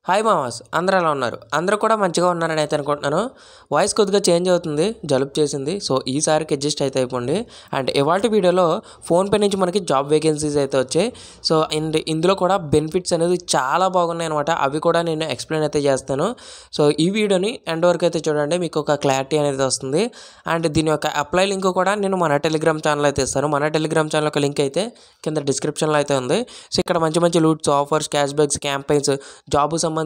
Hi మామాస్, అందరూ ఎలా ఉన్నారు? అందరూ కూడా మంచిగా ఉన్నారని అయితే అనుకుంటున్నాను. వాయిస్ కొద్దిగా చేంజ్ అవుతుంది, జలుబు చేసింది. సో ఈసారికి అడ్జస్ట్ అయితే అయిపోండి. అండ్ ఇవాళ వీడియోలో ఫోన్పే నుంచి మనకి జాబ్ వేకెన్సీస్ అయితే వచ్చాయి. సో ఇందులో కూడా బెనిఫిట్స్ అనేది చాలా బాగున్నాయి అనమాట. అవి కూడా నేను ఎక్స్ప్లెయిన్ అయితే చేస్తాను. సో ఈ వీడియోని ఎండ్ వరకు అయితే చూడండి, మీకు ఒక క్లారిటీ అనేది వస్తుంది. అండ్ దీని యొక్క అప్లై లింక్ కూడా నేను మన టెలిగ్రామ్ ఛానల్ అయితే ఇస్తాను. మన టెలిగ్రామ్ ఛానల్ యొక్క లింక్ అయితే కింద డిస్క్రిప్షన్లో అయితే ఉంది. సో ఇక్కడ మంచి మంచి loots, offers, cash backs, campaigns, job సంబంధించిన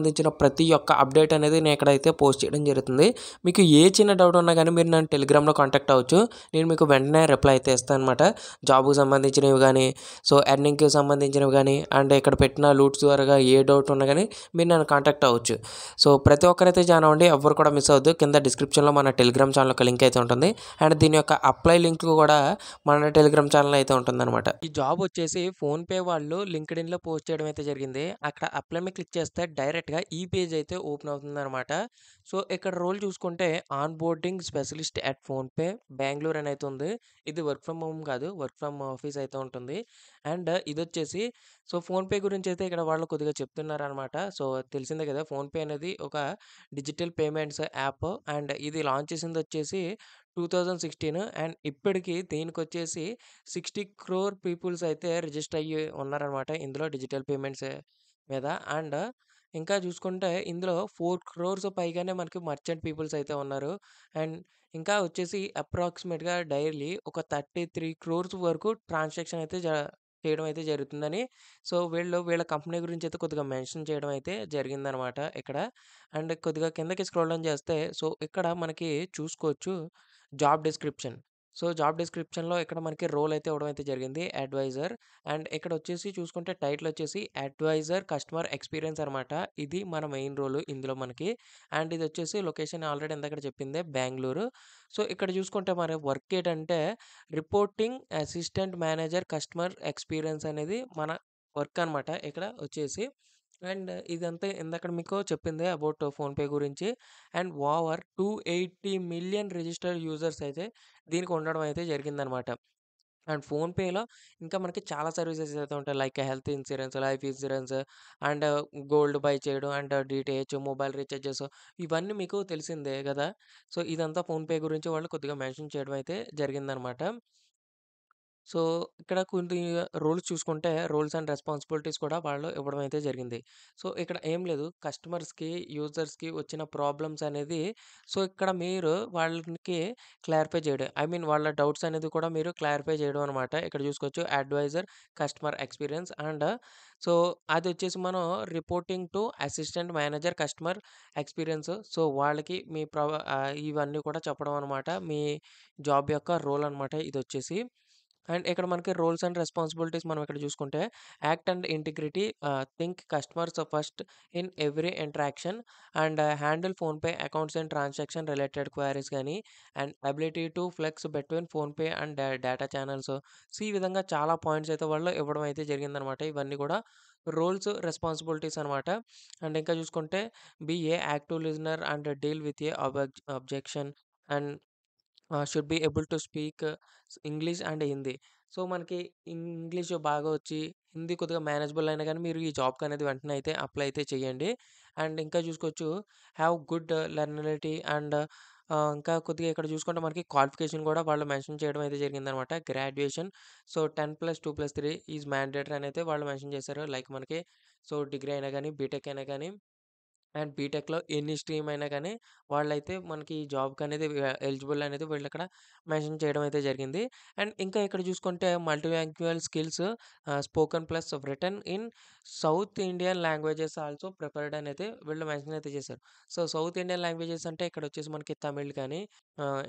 ప్రతి ఒక్క అప్డేట్ అనేది నేను ఇక్కడైతే పోస్ట్ చేయడం జరుగుతుంది. మీకు ఏ చిన్న డౌట్ ఉన్నా కానీ మీరు నన్ను టెలిగ్రామ్లో కాంటాక్ట్ అవ్వచ్చు. నేను మీకు వెంటనే రిప్లై అయితే ఇస్తాను అనమాట. జాబ్కి సంబంధించినవి కానీ, సో ఎర్నింగ్కి సంబంధించినవి కానీ, అండ్ ఇక్కడ పెట్టిన లూట్స్ ద్వారా ఏ డౌట్ ఉన్నా కానీ మీరు నన్ను కాంటాక్ట్ అవ్వచ్చు. సో ప్రతి ఒక్కరైతే జాయిన్ అవ్వండి, ఎవరు కూడా మిస్ అవ్వద్దు. కింద డిస్క్రిప్షన్లో మన టెలిగ్రామ్ ఛానల్ యొక్క లింక్ అయితే ఉంటుంది. అండ్ దీని యొక్క అప్లై లింక్ కూడా మన టెలిగ్రామ్ ఛానల్ అయితే ఉంటుందన్నమాట. ఈ జాబ్ వచ్చేసి ఫోన్పే వాళ్ళు లింక్డ్ఇన్లో పోస్ట్ చేయడం అయితే జరిగింది. అక్కడ అప్లై మీద క్లిక్ చేస్తే డైరెక్ట్గా ఈ పేజ్ అయితే ఓపెన్ అవుతుంది అనమాట. సో ఇక్కడ రోల్ చూసుకుంటే on boarding specialist at PhonePe Bengaluru అని అయితే ఉంది. ఇది వర్క్ ఫ్రమ్ హోమ్ కాదు, వర్క్ ఫ్రమ్ ఆఫీస్ అయితే ఉంటుంది. అండ్ ఇది వచ్చేసి సో ఫోన్పే గురించి అయితే ఇక్కడ వాళ్ళు కొద్దిగా చెప్తున్నారు అనమాట. సో తెలిసిందే కదా, ఫోన్పే అనేది ఒక డిజిటల్ పేమెంట్స్ యాప్. అండ్ ఇది లాంచ్ చేసింది వచ్చేసి 2016. అండ్ ఇప్పటికి దీనికి వచ్చేసి 60 crore పీపుల్స్ అయితే రిజిస్టర్ అయ్యి ఉన్నారనమాట ఇందులో డిజిటల్ పేమెంట్స్ మీద. అండ్ ఇంకా చూసుకుంటే ఇందులో 4 crores పైగానే మనకి మర్చెంట్ పీపుల్స్ అయితే ఉన్నారు. అండ్ ఇంకా వచ్చేసి అప్రాక్సిమేట్గా డైలీ ఒక 33 crores వరకు ట్రాన్సాక్షన్ అయితే చేయడం అయితే జరుగుతుందని సో వీళ్ళ కంపెనీ గురించి అయితే కొద్దిగా మెన్షన్ చేయడం అయితే జరిగిందనమాట ఇక్కడ. అండ్ కొద్దిగా కిందకి స్క్రోల్ డౌన్ చేస్తే సో ఇక్కడ మనకి చూసుకోవచ్చు జాబ్ డిస్క్రిప్షన్. సో జాబ్ డిస్క్రిప్షన్లో ఇక్కడ మనకి రోల్ అయితే ఇవ్వడం అయితే జరిగింది, అడ్వైజర్. అండ్ ఇక్కడ వచ్చేసి చూసుకుంటే టైటిల్ వచ్చేసి అడ్వైజర్ కస్టమర్ ఎక్స్పీరియన్స్ అనమాట. ఇది మన మెయిన్ రోల్ ఇందులో మనకి. అండ్ ఇది వచ్చేసి లొకేషన్ ఆల్రెడీ ఇందాక చెప్పిందే బెంగళూరు. సో ఇక్కడ చూసుకుంటే మరి వర్క్ ఏంటంటే reporting assistant manager customer experience అనేది మన వర్క్ అనమాట ఇక్కడ వచ్చేసి. అండ్ ఇదంతా ఇందాక మీకు చెప్పిందే అబౌట్ ఫోన్పే గురించి. And over 280 million registered users అయితే దీనికి ఉండడం అయితే జరిగిందనమాట. అండ్ ఫోన్‌పేలో ఇంకా మనకి చాలా సర్వీసెస్ అయితే ఉంటాయి. Like health insurance, life insurance, and gold by చేయడం, అండ్ డీటీహెచ్, మొబైల్ రీచార్జెస్, ఇవన్నీ మీకు తెలిసిందే గదా! సో ఇదంతా ఫోన్‌పే గురించి వాళ్ళు కొద్దిగా మెన్షన్ చేయడం అయితే జరిగిందనమాట. సో, ఇక్కడ కొన్ని రూల్స్ చూసుకుంటే రూల్స్ అండ్ రెస్పాన్సిబిలిటీస్ కూడా వాళ్ళు ఇవ్వడం అయితే జరిగింది. సో, ఇక్కడ ఏం లేదు, కస్టమర్స్‌కి, యూజర్స్‌కి వచ్చిన ప్రాబ్లమ్స్ అనేది సో, ఇక్కడ మీరు వాళ్ళకి క్లారిఫై చేయడం. ఐ మీన్ వాళ్ళ డౌట్స్ అనేది కూడా మీరు క్లారిఫై చేయడం అనమాట. ఇక్కడ చూసుకోవచ్చు advisor customer experience. And so, అదొచ్చేసి మనం reporting to assistant manager customer experience. So, వాళ్ళకి మీ ఇవన్నీ కూడా చెప్పడం అనమాట. మీ జాబ్ యొక్క రోల్ అనమాట ఇదొచ్చేసి. అండ్ ఇక్కడ మనకి రోల్స్ అండ్ రెస్పాన్సిబిలిటీస్ మనం ఇక్కడ చూసుకుంటే act and integrity, think customers first in every interaction, and handle PhonePe accounts and transaction related queries కానీ, and ability to flex between PhonePe and data channels. So ఈ విధంగా చాలా పాయింట్స్ అయితే వాళ్ళు ఇవ్వడం అయితే జరిగిందనమాట. ఇవన్నీ కూడా రోల్స్ రెస్పాన్సిబిలిటీస్ అనమాట. అండ్ ఇంకా చూసుకుంటే be a active listener and deal with a objection, and should be able to speak English and Hindi. So, మనకి ఇంగ్లీష్ బాగా వచ్చి, హిందీ కొద్దిగా మేనేజబుల్ అయినా గానీ మీరు ఈ జాబ్‌కి అనేది వెంటనే అయితే అప్లై అయితే చేయండి. అండ్ ఇంకా చూసుకోవచ్చు హ్యావ్ గుడ్ లెర్నబిలిటీ. అండ్ ఇంకా కొద్దిగా ఇక్కడ చూసుకుంటే మనకి క్వాలిఫికేషన్ కూడా వాళ్ళు మెన్షన్ చేయడం అయితే జరిగిందనమాట. గ్రాడ్యుయేషన్ సో 10+2+3 ఈజ్ మ్యాండేటరీ అని అయితే వాళ్ళు మెన్షన్ చేశారు. లైక్ మనకి సో డిగ్రీ అయినా గానీ, బీటెక్ అయినా గానీ, అండ్ బీటెక్‌లో ఎనీ స్ట్రీమ్ అయినా గానీ వాళ్ళైతే మనకి ఈ జాబ్‌కనేది ఎలిజిబుల్ అనేది వీళ్ళక్కడ మెన్షన్ చేయడం అయితే జరిగింది. అండ్ ఇంకా ఇక్కడ చూసుకుంటే multilingual skills, spoken plus written in south Indian languages also preferred అని అయితే వీళ్ళు మెన్షన్ అయితే చేశారు. సో, సౌత్ ఇండియన్ లాంగ్వేజెస్ అంటే ఇక్కడ వచ్చేసి మనకి తమిళ్ కానీ,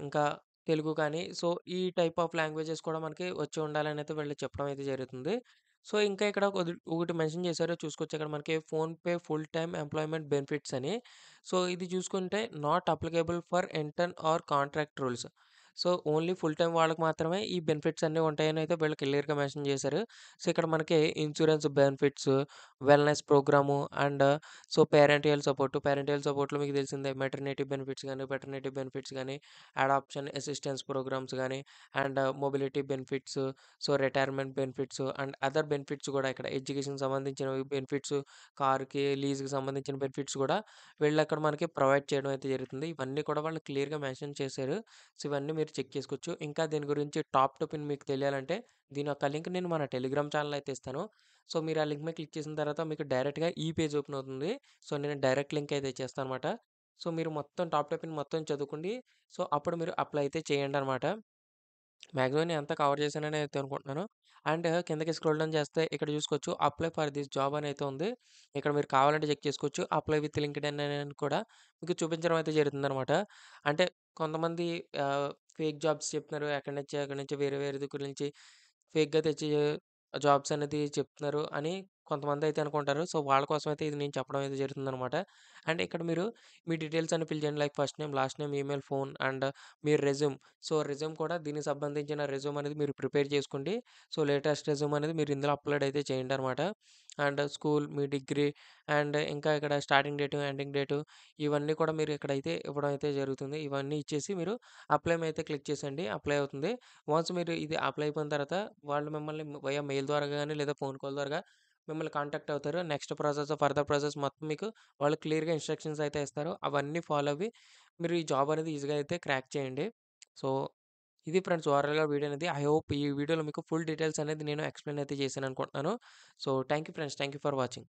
ఇంకా తెలుగు కానీ, సో ఈ టైప్ ఆఫ్ లాంగ్వేజెస్ కూడా మనకి వచ్చి ఉండాలని అయితే వీళ్ళు చెప్పడం అయితే జరుగుతుంది. సో, ఇంకా ఇక్కడ ఒకటి మెన్షన్ చేశారు చూసుకోవచ్చు, ఇక్కడ మనకి PhonePe full time employment benefits అని. సో, ఇది చూసుకుంటే not applicable for intern or contract rules. So, only full time వాళ్ళకి మాత్రమే ఈ బెనిఫిట్స్ అన్నీ ఉంటాయని అయితే వీళ్ళు క్లియర్‌గా మెన్షన్ చేశారు. సో, ఇక్కడ మనకి insurance benefits, wellness programme and so, parential సపోర్ట్‌లో మీకు తెలిసిందే మెటర్నిటీ బెనిఫిట్స్ గాని, అడాప్షన్ అసిస్టెన్స్ ప్రోగ్రామ్స్ గాని and mobility benefits, so, retirement benefits and other benefits కూడా ఇక్కడ ఎడ్యుకేషన్‌కి సంబంధించినవి బెనిఫిట్స్, కార్‌కి లీజ్‌కి సంబంధించిన బెనిఫిట్స్ కూడా వీళ్ళక్కడ మనకి ప్రొవైడ్ చేయడం అయితే జరుగుతుంది. ఇవన్నీ కూడా వాళ్ళు క్లియర్‌గా మెన్షన్ చేశారు. సో, ఇవన్నీ మీరు చెక్ చేసుకోవచ్చు. ఇంకా దీని గురించి టాప్ టు పిన్ మీకు తెలియాలంటే దీని యొక్క లింక్ నేను మన టెలిగ్రామ్ ఛానెల్‌లో అయితే ఇస్తాను. సో, మీరు ఆ లింక్ మీద క్లిక్ చేసిన తర్వాత మీకు డైరెక్ట్‌గా ఈ పేజ్ ఓపెన్ అవుతుంది. సో, నేను డైరెక్ట్ లింక్ అయితే ఇచ్చేస్తానన్నమాట. సో, మీరు మొత్తం టాప్ టు పిన్ మొత్తం చదువుకోండి. సో, అప్పుడు మీరు అప్లై అయితే చేయండన్నమాట. మాక్సిమం నేనంతా కవర్ చేశానని అయితే అనుకుంటున్నాను. అండ్ కిందకి స్క్రోల్ డౌన్ చేస్తే ఇక్కడ చూసుకోవచ్చు అప్లై ఫర్ దిస్ జాబ్ అని అయితే ఉంది. ఇక్కడ మీరు కావాలంటే చెక్ చేసుకోవచ్చు. అప్లై విత్ లింక్డ్ఇన్ అని కూడా మీకు చూపించడం అయితే జరుగుతుందనమాట. అంటే కొంతమంది ఫేక్ జాబ్స్ చెప్తున్నారు. ఎక్కడి నుంచి వేరే వేరే దగ్గర నుంచి ఫేక్‌గా తెచ్చి జాబ్స్ అనేది చెప్తున్నారు అని కొంతమందైతే అనుకుంటారు. సో, వాళ్ళ కోసం అయితే ఇది నేను చెప్పడం అయితే జరుగుతుందనమాట. అండ్ ఇక్కడ మీరు మీ డీటెయిల్స్ అన్ని ఫిల్ చేయండి. Like first name, last name, email, phone and me resume. So, resume కూడా దీనికి సంబంధించిన రెజ్యూమ్ అనేది మీరు ప్రిపేర్ చేసుకోండి. సో, లేటెస్ట్ రెజ్యూమ్ అనేది మీరు ఇందులో అప్‌లోడ్ అయితే చేయండనమాట. అండ్ స్కూల్, మీ డిగ్రీ అండ్ ఇంకా ఇక్కడ స్టార్టింగ్ డేటు, ఎండింగ్ డేటు ఇవన్నీ కూడా మీరు ఇక్కడైతే ఇవ్వడం అయితే జరుగుతుంది. ఇవన్నీ ఇచ్చేసి మీరు అప్లై మీద అయితే క్లిక్ చేసేయండి. అప్లై అవుతుంది. వన్స్ మీరు ఇది అప్లై అయిపోయిన తర్వాత వాళ్ళు మిమ్మల్ని వయా మెయిల్ ద్వారా గాని లేదా ఫోన్ కాల్ ద్వారా మిమ్మల్ని కాంటాక్ట్ అవుతారు. నెక్స్ట్ ప్రాసెస్, ఫర్దర్ ప్రాసెస్ మొత్తం మీకు వాళ్ళు క్లియర్‌గా ఇన్‌స్ట్రక్షన్స్ అయితే ఇస్తారు. అవన్నీ ఫాలో అవ్వి మీరు ఈ జాబ్ అనేది ఈజీగా అయితే క్రాక్ చేయండి. సో, ఇది ఫ్రెండ్స్ ఓవరాల్‌గా వీడియో అనేది. ఐ హోప్ ఈ వీడియోలో మీకు ఫుల్ డీటెయిల్స్ అనేది నేను ఎక్స్‌ప్లెయిన్ అయితే చేశాననుకుంటున్నాను. So, thank you friends. Thank you for watching.